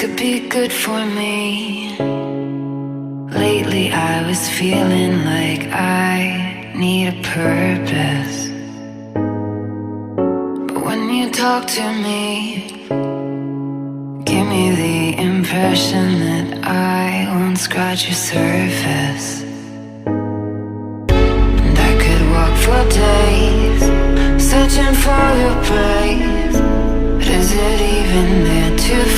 could be good for me. Lately I was feeling like I need a purpose. But when you talk to me, give me the impression that I won't scratch your surface. And I could walk for days, searching for your praise. But is it even there to